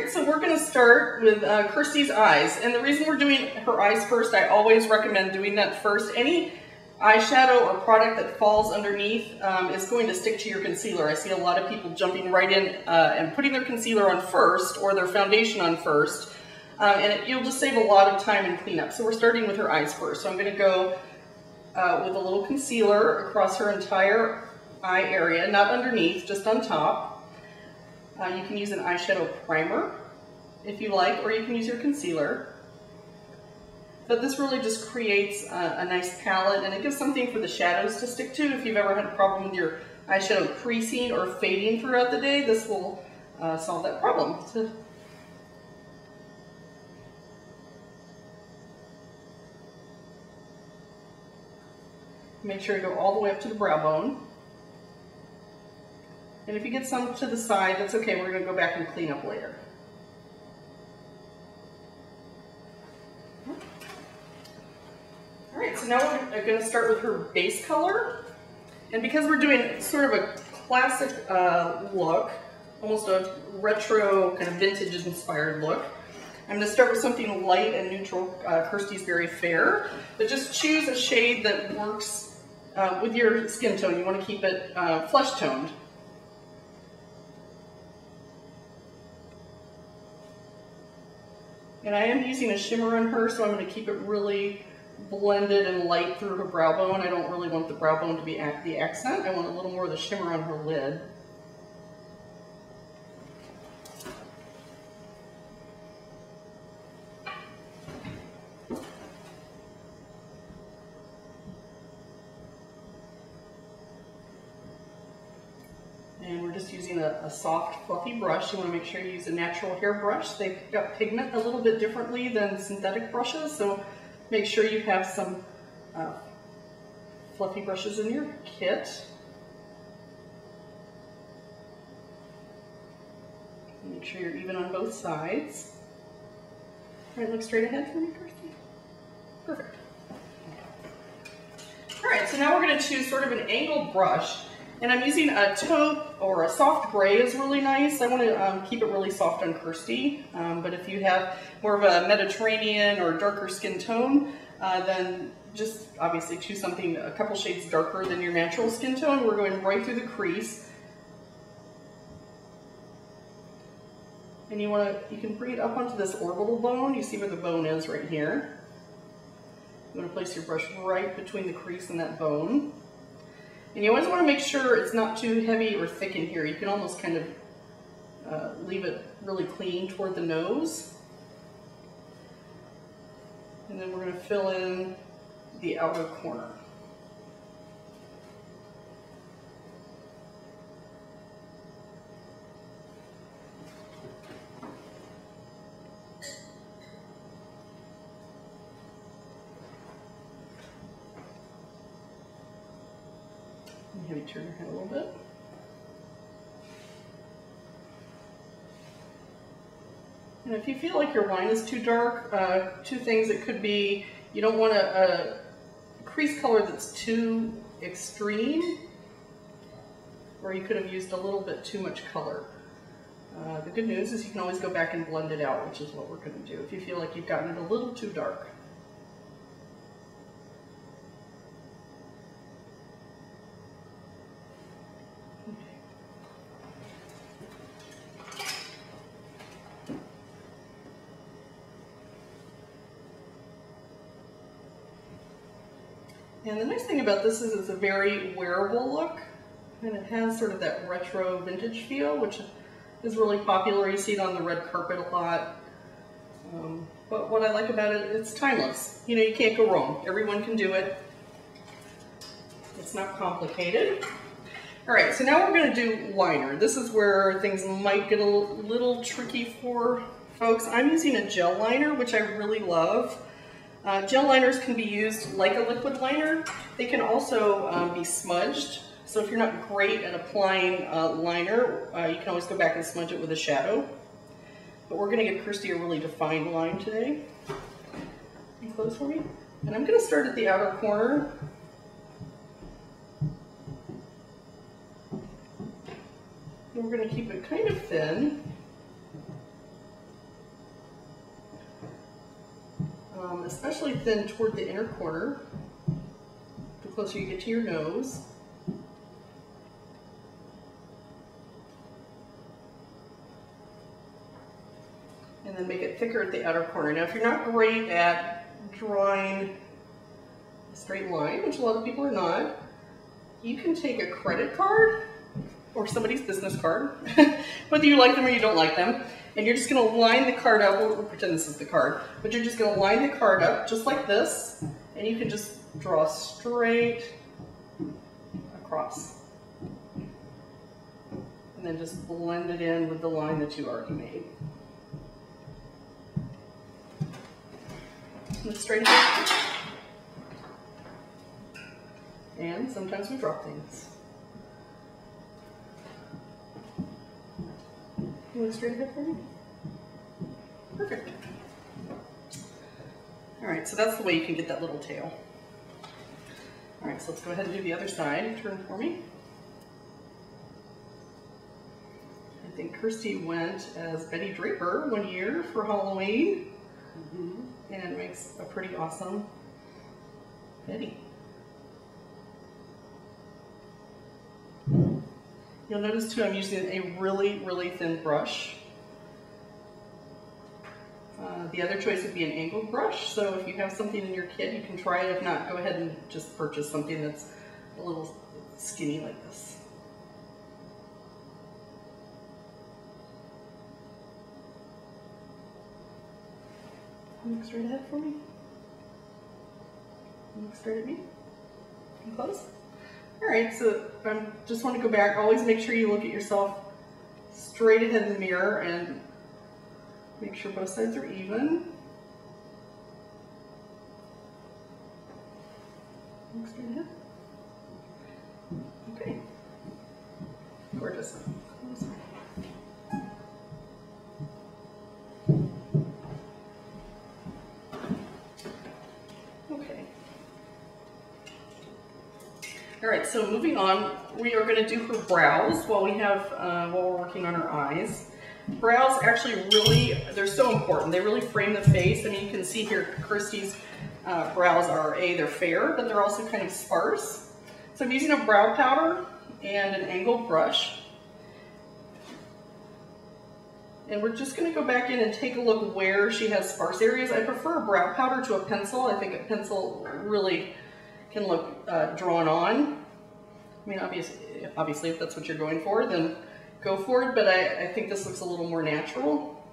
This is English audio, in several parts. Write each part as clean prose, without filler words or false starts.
Alright, so we're going to start with Kirsty's eyes. And the reason we're doing her eyes first, I always recommend doing that first. Any eyeshadow or product that falls underneath is going to stick to your concealer. I see a lot of people jumping right in and putting their concealer on first or their foundation on first. You'll just save a lot of time and cleanup. So we're starting with her eyes first. So I'm going to go with a little concealer across her entire eye area, not underneath, just on top. You can use an eyeshadow primer if you like, or you can use your concealer. But this really just creates a nice palette, and it gives something for the shadows to stick to. If you've ever had a problem with your eyeshadow creasing or fading throughout the day, this will solve that problem. So, make sure you go all the way up to the brow bone. And if you get some to the side, that's okay. We're going to go back and clean up later. All right, so now we're going to start with her base color. And because we're doing sort of a classic look, almost a retro kind of vintage inspired look, I'm going to start with something light and neutral. Kirsty's very fair, but just choose a shade that works with your skin tone. You want to keep it flesh toned. And I am using a shimmer on her, so I'm going to keep it really blended and light through her brow bone. I don't really want the brow bone to be the accent. I want a little more of the shimmer on her lid. And we're just using a soft, fluffy brush. You want to make sure you use a natural hair brush. They've got pigment a little bit differently than synthetic brushes, so make sure you have some fluffy brushes in your kit. Make sure you're even on both sides. All right, look straight ahead for me, Kirsty. Perfect. All right, so now we're going to choose sort of an angled brush. And I'm using a taupe, or a soft gray is really nice. I want to keep it really soft on Kirsty, but if you have more of a Mediterranean or darker skin tone, then just obviously choose something a couple shades darker than your natural skin tone. We're going right through the crease. And you can bring it up onto this orbital bone. You see where the bone is right here. You want to place your brush right between the crease and that bone. And you always want to make sure it's not too heavy or thick in here. You can almost kind of leave it really clean toward the nose. And then we're going to fill in the outer corner. Have you turn your head a little bit. And if you feel like your line is too dark, two things it could be, you don't want a crease color that's too extreme, or you could have used a little bit too much color. The good news is you can always go back and blend it out, which is what we're going to do if you feel like you've gotten it a little too dark. And the nice thing about this is it's a very wearable look, and it has sort of that retro vintage feel, which is really popular. You see it on the red carpet a lot. But what I like about it, it's timeless. You know, you can't go wrong. Everyone can do it. It's not complicated. All right, so now we're going to do liner. This is where things might get a little tricky for folks. I'm using a gel liner, which I really love. Gel liners can be used like a liquid liner. They can also be smudged. So if you're not great at applying liner, you can always go back and smudge it with a shadow. But we're going to give Kirsty a really defined line today. Can you close for me? And I'm going to start at the outer corner. And we're going to keep it kind of thin. especially thin toward the inner corner, the closer you get to your nose. And then make it thicker at the outer corner. Now, if you're not great at drawing a straight line, which a lot of people are not, you can take a credit card or somebody's business card, whether you like them or you don't like them, and you're just going to line the card up. We'll pretend this is the card, but you're just going to line the card up just like this, and you can just draw straight across. And then just blend it in with the line that you already made. Look straight ahead. And sometimes we drop things. You look straight ahead for me? Perfect. All right, so that's the way you can get that little tail. All right, so let's go ahead and do the other side. Turn for me. I think Kirsty went as Betty Draper one year for Halloween. And makes a pretty awesome Betty. You'll notice too I'm using a really, really thin brush. The other choice would be an angled brush, so if you have something in your kit, you can try it. If not, go ahead and just purchase something that's a little skinny like this. Look straight ahead for me. Look straight at me. Come close. All right, so I just want to go back. Always make sure you look at yourself straight ahead in the mirror and make sure both sides are even. Look straight ahead. Okay. Gorgeous. All right, so moving on, we are going to do her brows while we're working on her eyes. Brows actually really, they're so important. They really frame the face. I mean, you can see here Kirsty's brows are, they're fair, but they're also kind of sparse. So I'm using a brow powder and an angled brush. And we're just going to go back in and take a look where she has sparse areas. I prefer a brow powder to a pencil. I think a pencil really can look drawn on. I mean, obviously, if that's what you're going for, then go for it, but I think this looks a little more natural,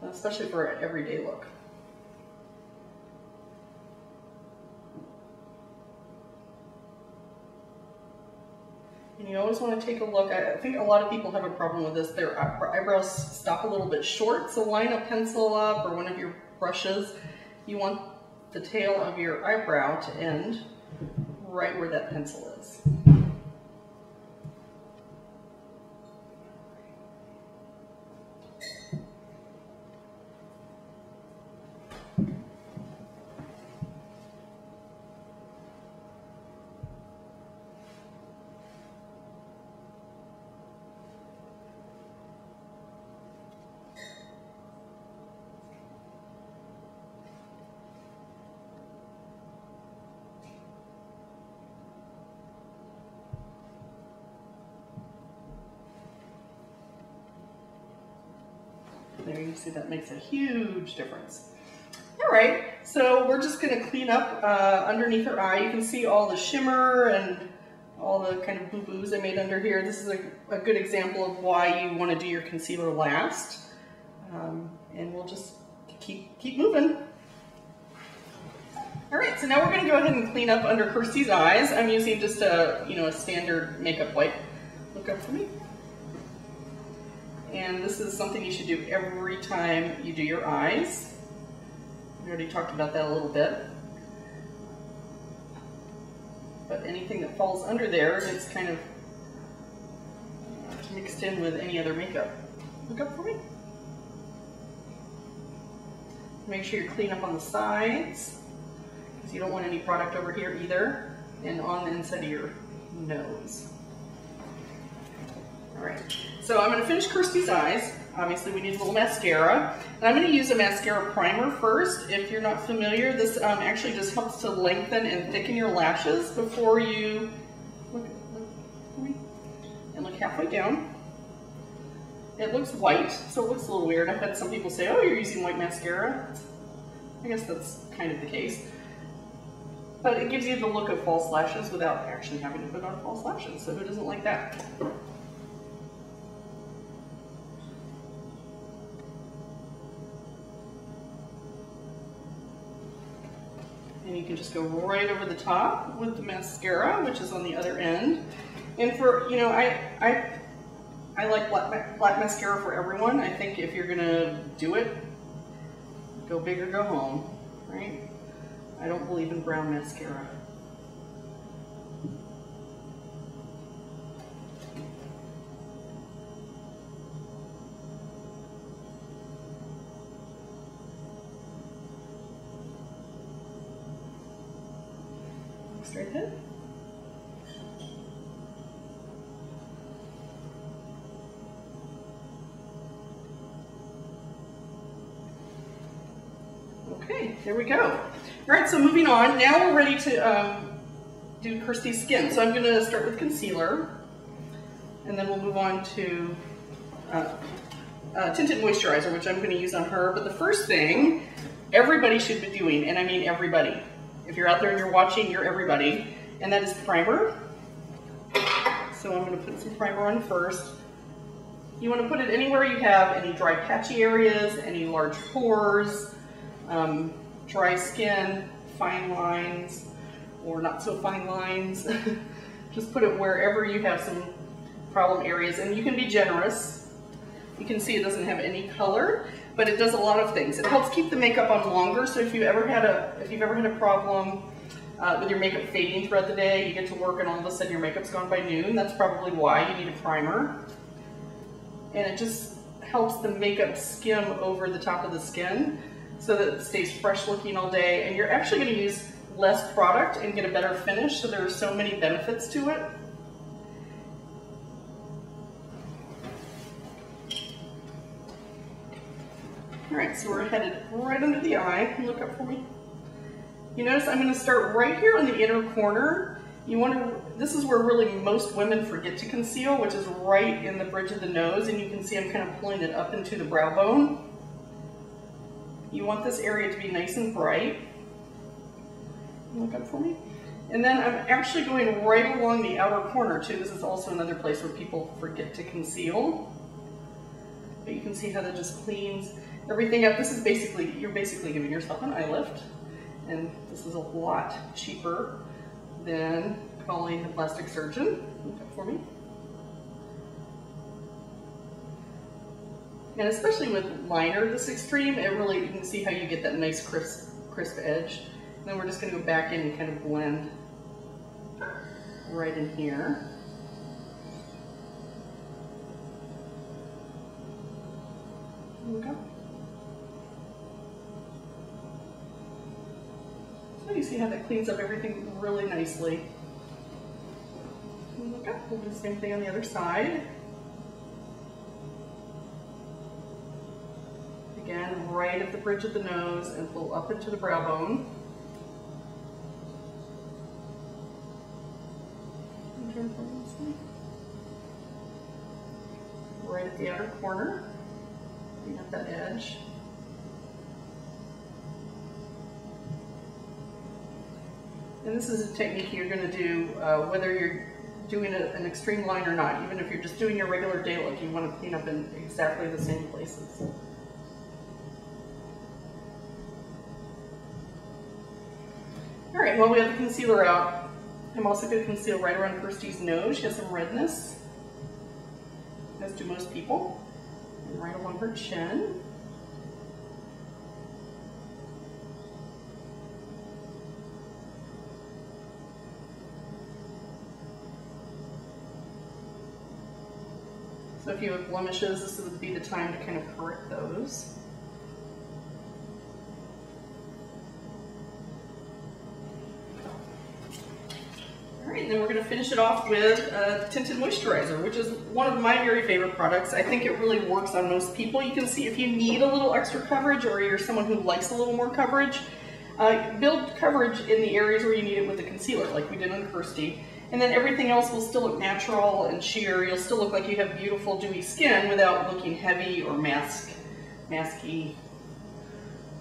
especially for an everyday look. And you always want to take a look. I think a lot of people have a problem with this. Their eyebrows stop a little bit short, so line a pencil up or one of your brushes. You want the tail of your eyebrow to end right where that pencil is. There you see that makes a huge difference. All right, so we're just going to clean up underneath her eye. You can see all the shimmer and all the kind of boo-boos I made under here. This is a good example of why you want to do your concealer last. And we'll just keep moving. All right, so now we're going to go ahead and clean up under Kirsty's eyes. I'm using just a standard makeup wipe. Look up for me. And this is something you should do every time you do your eyes. We already talked about that a little bit. But anything that falls under there gets kind of mixed in with any other makeup. Look up for me. Make sure you clean up on the sides, because you don't want any product over here either, and on the inside of your nose. All right, so I'm going to finish Kirsty's eyes. obviously we need a little mascara. And I'm going to use a mascara primer first. If you're not familiar, this actually just helps to lengthen and thicken your lashes before you look halfway down. It looks white, so it looks a little weird. I've had some people say, oh, you're using white mascara. I guess that's kind of the case. But it gives you the look of false lashes without actually having to put on false lashes. So who doesn't like that? And you can just go right over the top with the mascara, which is on the other end. And for, you know, I like black mascara for everyone. I think if you're gonna do it, go big or go home, right? I don't believe in brown mascara. Straight ahead. Okay, there we go. All right, so moving on. Now we're ready to do Kirsty's skin. So I'm going to start with concealer, and then we'll move on to tinted moisturizer, which I'm going to use on her. But the first thing everybody should be doing, and I mean everybody. If you're out there and you're watching, you're everybody, and that is primer. So I'm going to put some primer on first. You want to put it anywhere you have any dry patchy areas, any large pores, dry skin, fine lines, or not so fine lines. Just put it wherever you have some problem areas, and you can be generous. You can see it doesn't have any color, but it does a lot of things. It helps keep the makeup on longer, so if you've ever had a problem with your makeup fading throughout the day, you get to work and all of a sudden your makeup's gone by noon, that's probably why you need a primer. And it just helps the makeup skim over the top of the skin so that it stays fresh looking all day, and you're actually going to use less product and get a better finish, so there are so many benefits to it. Alright, so we're headed right under the eye. Look up for me. You notice I'm going to start right here on the inner corner. This is where really most women forget to conceal, which is right in the bridge of the nose, and you can see I'm kind of pulling it up into the brow bone. You want this area to be nice and bright. Look up for me. And then I'm actually going right along the outer corner too. This is also another place where people forget to conceal. But you can see how that just cleans everything up. This is basically, you're basically giving yourself an eye lift. And this is a lot cheaper than calling a plastic surgeon. Look up for me. And especially with liner this extreme, it really, you can see how you get that nice crisp edge. And then we're just going to go back in and kind of blend right in here. There we go. So you see how that cleans up everything really nicely. And look up. We'll do the same thing on the other side. Again, right at the bridge of the nose and pull up into the brow bone. Right at the outer corner, clean up that edge. And this is a technique you're going to do whether you're doing an extreme line or not. Even if you're just doing your regular day look, you want to clean up in exactly the same places. All right, well, we have the concealer out. I'm also going to conceal right around Kirsty's nose. She has some redness, as do most people, and right along her chin. So if you have blemishes, this would be the time to kind of correct those. right, and then we're going to finish it off with tinted moisturizer, which is one of my very favorite products. I think it really works on most people. You can see if you need a little extra coverage or you're someone who likes a little more coverage, build coverage in the areas where you need it with the concealer, like we did on Kirsty. And then everything else will still look natural and sheer. You'll still look like you have beautiful dewy skin without looking heavy or masky.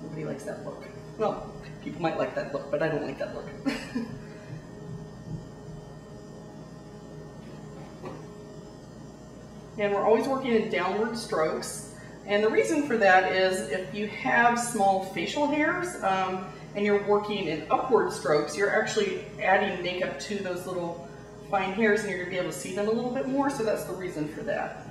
Nobody likes that look. Well, people might like that look, but I don't like that look. And we're always working in downward strokes. And the reason for that is if you have small facial hairs and you're working in upward strokes, you're actually adding makeup to those little fine hairs and you're going to be able to see them a little bit more, so that's the reason for that.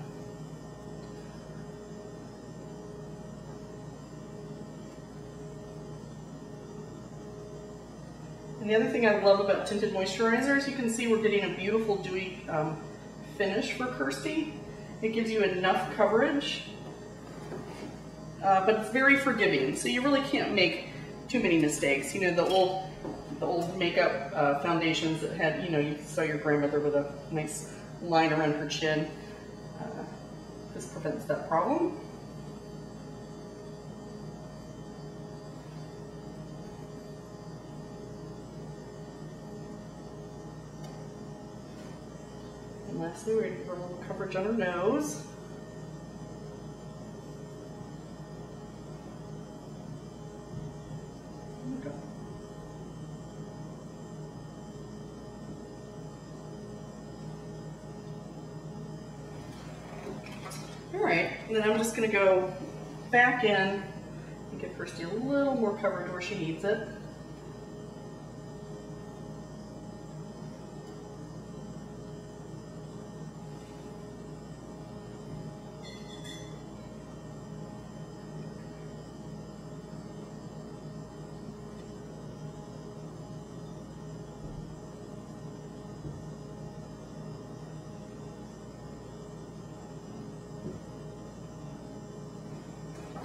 And the other thing I love about tinted moisturizer is you can see we're getting a beautiful dewy finish for Kirsty. It gives you enough coverage, but it's very forgiving, so you really can't make too many mistakes. You know, the old makeup foundations that had, you know, you saw your grandmother with a nice line around her chin. This prevents that problem. And lastly, we're going to give her a little coverage on her nose. There we go. All right, and then I'm just going to go back in and give Kirsty a little more coverage where she needs it.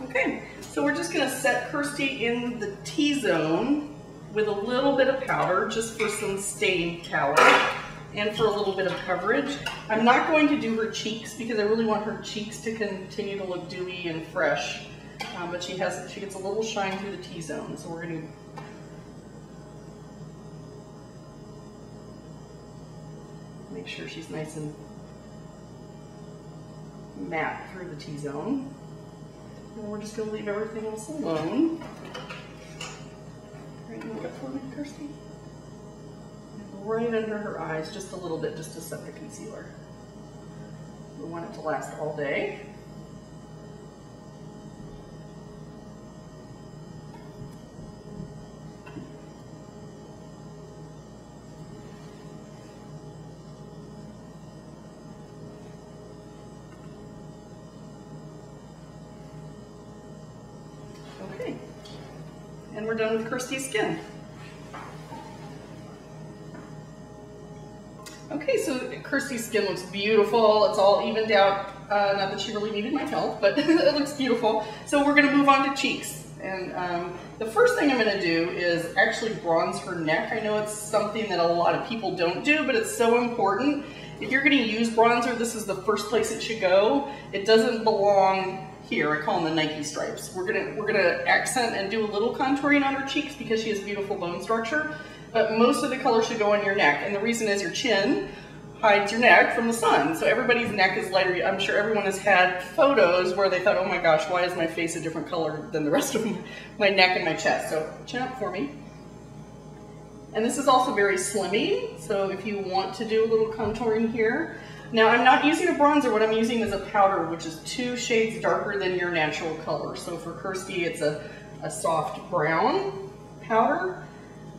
Okay, so we're just going to set Kirsty in the T-zone with a little bit of powder just for some staying power and for a little bit of coverage. I'm not going to do her cheeks because I really want her cheeks to continue to look dewy and fresh, but she gets a little shine through the T-zone, so we're going to make sure she's nice and matte through the T-zone. And we're just going to leave everything else alone. Right, look up for me, Kirsty. Right under her eyes, just a little bit, just to set the concealer. We want it to last all day. Okay, and we're done with Kirsty's skin. Okay, so Kirsty's skin looks beautiful. It's all evened out. Not that she really needed my help, but it looks beautiful. So we're gonna move on to cheeks. And the first thing I'm gonna do is actually bronze her neck. I know it's something that a lot of people don't do, but it's so important. If you're gonna use bronzer, this is the first place it should go. It doesn't belong here. I call them the Nike stripes. We're gonna accent and do a little contouring on her cheeks because she has beautiful bone structure, but most of the color should go on your neck. And the reason is your chin hides your neck from the sun. So everybody's neck is lighter. I'm sure everyone has had photos where they thought, oh my gosh, why is my face a different color than the rest of my neck and my chest? So chin up for me. And this is also very slimming. So if you want to do a little contouring here. Now I'm not using a bronzer, what I'm using is a powder which is 2 shades darker than your natural color. So for Kirsty it's a soft brown powder,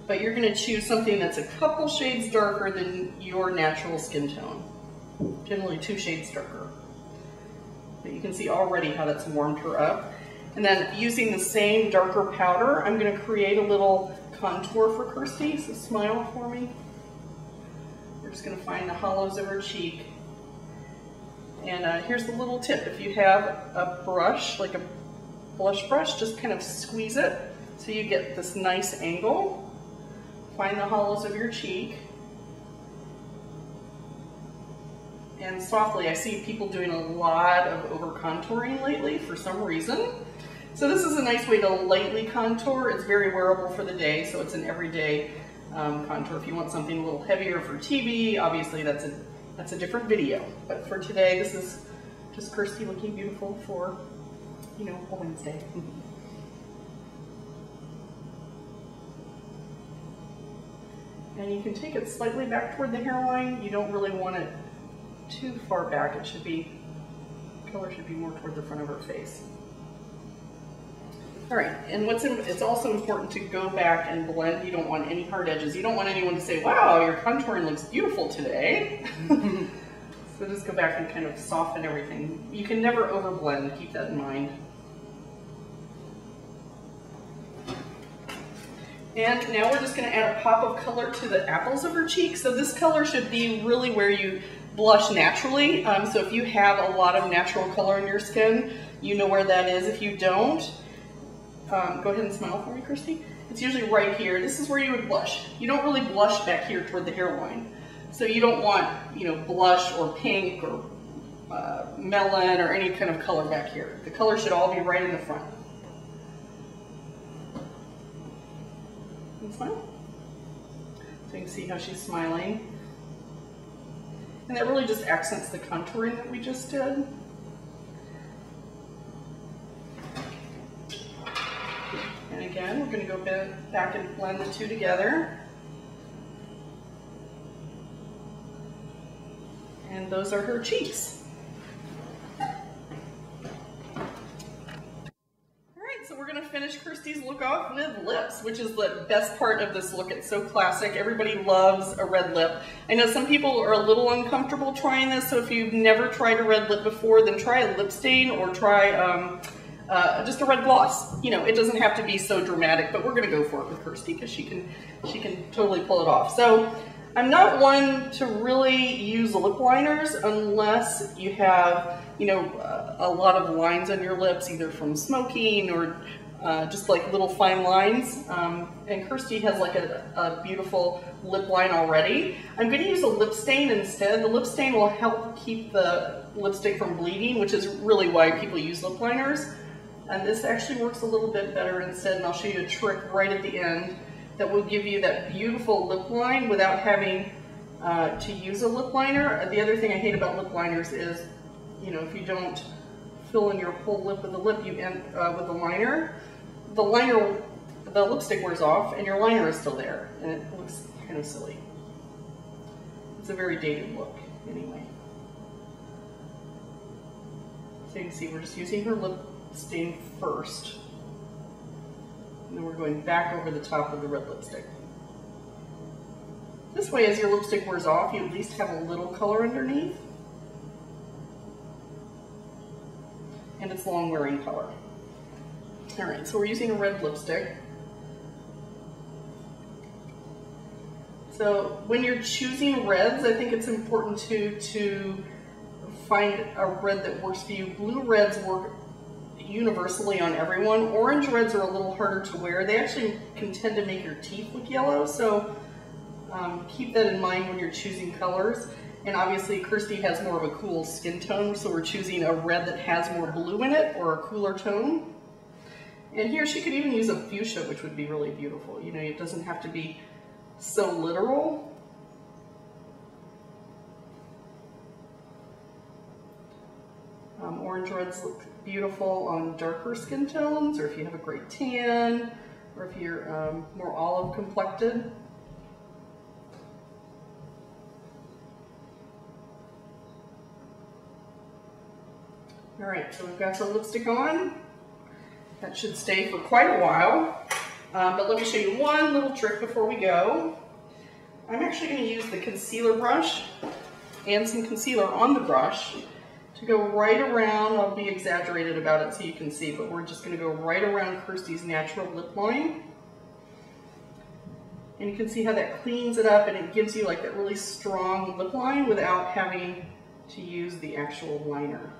but you're going to choose something that's a couple shades darker than your natural skin tone. Generally 2 shades darker. But you can see already how that's warmed her up. And then using the same darker powder, I'm going to create a little contour for Kirsty, so smile for me. We're just going to find the hollows of her cheek. And here's the little tip. If you have a brush, like a blush brush, just kind of squeeze it so you get this nice angle. Find the hollows of your cheek and softly. I see people doing a lot of over contouring lately for some reason. So this is a nice way to lightly contour. It's very wearable for the day, so it's an everyday contour. If you want something a little heavier for TV, obviously that's a different video. But for today, this is just Kirsty looking beautiful for, you know, a Wednesday. And you can take it slightly back toward the hairline. You don't really want it too far back. It should be, color should be more toward the front of her face. All right, and it's also important to go back and blend. You don't want any hard edges. You don't want anyone to say, wow, your contouring looks beautiful today. So just go back and kind of soften everything. You can never over blend, keep that in mind. And now we're just gonna add a pop of color to the apples of her cheeks. So this color should be really where you blush naturally. So if you have a lot of natural color in your skin, you know where that is. If you don't, go ahead and smile for me, Kirsty. It's usually right here. This is where you would blush. You don't really blush back here toward the hairline. So you don't want, you know, blush or pink or melon or any kind of color back here. The color should all be right in the front. And smile. So you can see how she's smiling. And that really just accents the contouring that we just did. And again, we're going to go back and blend the two together. And those are her cheeks. All right, so we're going to finish Kirsty's look off with lips, which is the best part of this look. It's so classic. Everybody loves a red lip. I know some people are a little uncomfortable trying this, so if you've never tried a red lip before, then try a lip stain or try just a red gloss. You know, it doesn't have to be so dramatic, but we're going to go for it with Kirsty because she can totally pull it off. So I'm not one to really use lip liners unless you have, you know, a lot of lines on your lips, either from smoking or just like little fine lines. And Kirsty has like a beautiful lip line already. I'm going to use a lip stain instead. The lip stain will help keep the lipstick from bleeding, which is really why people use lip liners. And this actually works a little bit better instead, and I'll show you a trick right at the end that will give you that beautiful lip line without having to use a lip liner. The other thing I hate about lip liners is, you know, if you don't fill in your whole lip with the lip, you end with the liner. The lipstick wears off and your liner is still there, and it looks kind of silly. It's a very dated look anyway. So you can see we're just using her lip stain first, and then we're going back over the top of the red lipstick. This way, as your lipstick wears off, you at least have a little color underneath, and it's long wearing color. All right, so we're using a red lipstick. So when you're choosing reds, I think it's important to find a red that works for you. Blue reds work universally on everyone. Orange reds are a little harder to wear. They actually can tend to make your teeth look yellow, so keep that in mind when you're choosing colors. And obviously Kirsty has more of a cool skin tone, so we're choosing a red that has more blue in it or a cooler tone. And here she could even use a fuchsia, which would be really beautiful. You know, it doesn't have to be so literal. Orange reds look beautiful on darker skin tones, or if you have a great tan, or if you're more olive complected. All right, so we've got the lipstick on. That should stay for quite a while. But let me show you one little trick before we go. I'm actually going to use the concealer brush and some concealer on the brush to go right around. I'll be exaggerated about it so you can see, but we're just going to go right around Kirsty's natural lip line. And you can see how that cleans it up and it gives you like that really strong lip line without having to use the actual liner.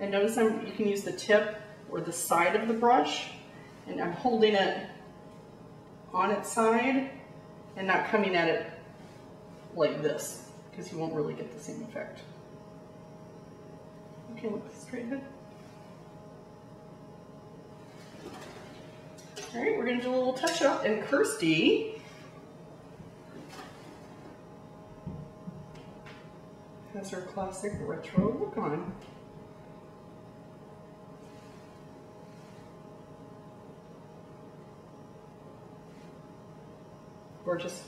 And notice you can use the tip or the side of the brush, and I'm holding it on its side and not coming at it like this, because you won't really get the same effect. Okay, look straight ahead. All right, we're going to do a little touch up, and Kirsty has her classic retro look on. Gorgeous.